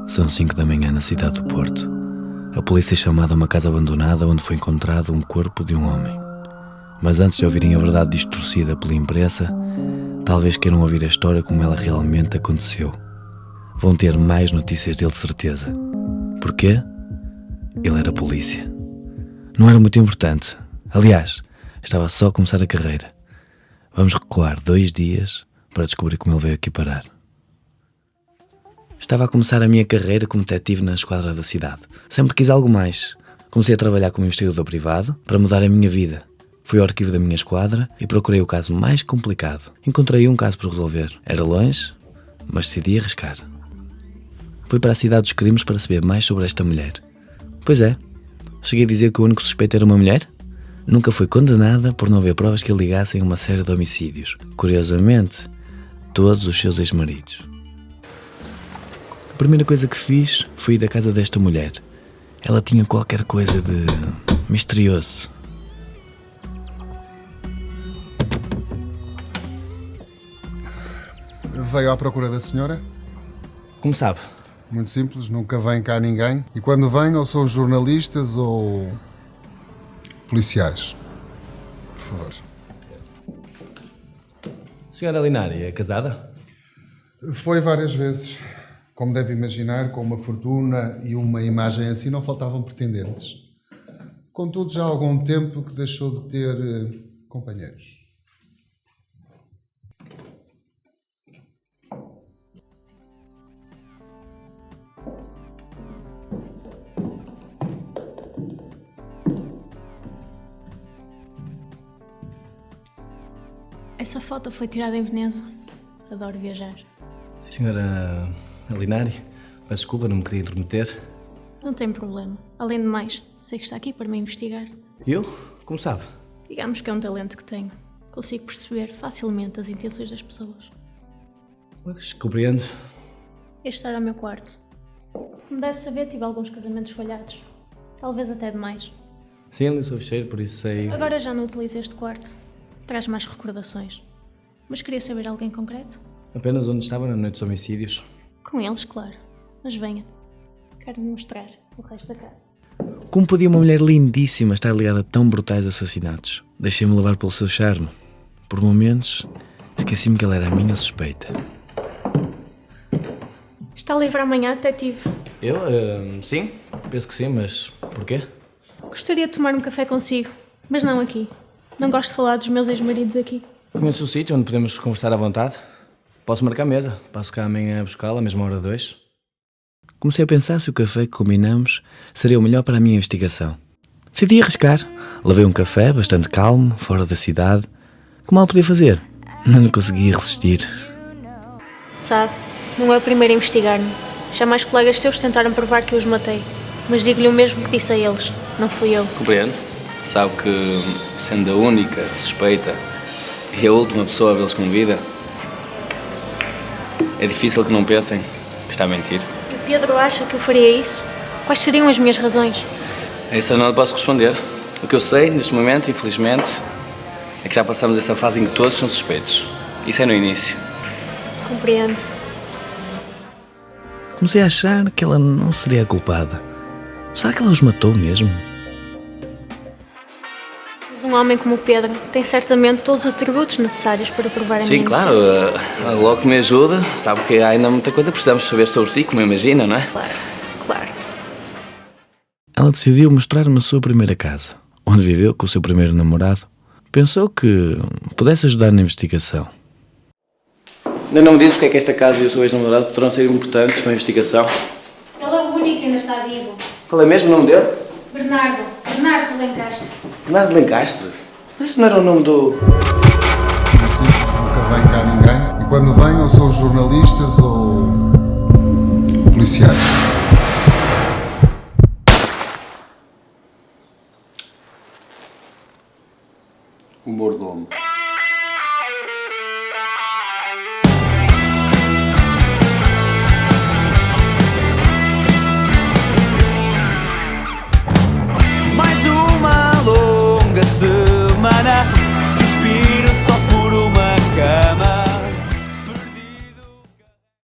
São 5 da manhã na cidade do Porto. A polícia é chamada a uma casa abandonada onde foi encontrado um corpo de um homem. Mas antes de ouvirem a verdade distorcida pela imprensa, talvez queiram ouvir a história como ela realmente aconteceu. Vão ter mais notícias dele de certeza. Porquê? Ele era polícia. Não era muito importante. Aliás, estava só a começar a carreira. Vamos recuar 2 dias para descobrir como ele veio aqui parar. Estava a começar a minha carreira como detetive na esquadra da cidade. Sempre quis algo mais. Comecei a trabalhar como investigador privado para mudar a minha vida. Fui ao arquivo da minha esquadra e procurei o caso mais complicado. Encontrei um caso por resolver. Era longe, mas decidi arriscar. Fui para a cidade dos crimes para saber mais sobre esta mulher. Pois é, cheguei a dizer que o único suspeito era uma mulher? Nunca foi condenada por não haver provas que a ligassem a uma série de homicídios. Curiosamente, todos os seus ex-maridos. A primeira coisa que fiz foi ir à casa desta mulher. Ela tinha qualquer coisa de misterioso. Veio à procura da senhora? Como sabe? Muito simples, nunca vem cá ninguém. E quando vem, ou são jornalistas ou policiais. Por favor. Senhora Linari, é casada? Foi várias vezes. Como deve imaginar, com uma fortuna e uma imagem assim, não faltavam pretendentes. Contudo, já há algum tempo que deixou de ter companheiros. Essa foto foi tirada em Veneza. Adoro viajar. Senhora Linari, peço desculpa, não me queria intrometer. Não tem problema. Além de mais, sei que está aqui para me investigar. Eu? Como sabe? Digamos que é um talento que tenho. Consigo perceber facilmente as intenções das pessoas. Pois, compreendo. Este era o meu quarto. Como deve saber, tive alguns casamentos falhados. Talvez até demais. Sim, eu sou fecheiro, por isso sei... Agora já não utilizo este quarto. Traz mais recordações. Mas queria saber alguém concreto? Apenas onde estava na noite dos homicídios. Com eles, claro. Mas venha. Quero-lhe mostrar o resto da casa. Como podia uma mulher lindíssima estar ligada a tão brutais assassinatos? Deixei-me levar pelo seu charme. Por momentos, esqueci-me que ela era a minha suspeita. Está livre amanhã, detetive? Eu? Sim, penso que sim, mas porquê? Gostaria de tomar um café consigo, mas não aqui. Não gosto de falar dos meus ex-maridos aqui. Conheço o sítio onde podemos conversar à vontade. Posso marcar mesa. Passo cá amanhã a buscá-la, à mesma hora 2. Comecei a pensar se o café que combinamos seria o melhor para a minha investigação. Decidi arriscar. Levei um café bastante calmo, fora da cidade. Que mal podia fazer? Não lhe conseguia resistir. Sabe, não é o primeiro a investigar-me. Já mais colegas seus tentaram provar que eu os matei. Mas digo-lhe o mesmo que disse a eles. Não fui eu. Compreendo. Sabe que, sendo a única suspeita e a última pessoa a vê-los com vida, é difícil que não pensem que está a mentir. E o Pedro acha que eu faria isso? Quais seriam as minhas razões? A isso eu não lhe posso responder. O que eu sei, neste momento, infelizmente, é que já passamos essa fase em que todos são suspeitos. Isso é no início. Compreendo. Comecei a achar que ela não seria a culpada. Será que ela os matou mesmo? Mas um homem como o Pedro tem certamente todos os atributos necessários para provar a minha Sim, claro. inocência. Logo que me ajuda, sabe que há ainda muita coisa que precisamos saber sobre si, como imagina, não é? Claro, claro. Ela decidiu mostrar-me a sua primeira casa, onde viveu com o seu primeiro namorado. Pensou que pudesse ajudar na investigação. Ainda não me diz porque é que esta casa e o seu ex-namorado poderão ser importantes para a investigação. Ele é o único que ainda está vivo. Qual é mesmo o nome dele? Bernardo Lencastre. Bernardo Lencastre? Mas isso não era o nome do... Muito simples, nunca vem cá ninguém. E quando vem, ou são jornalistas ou policiais.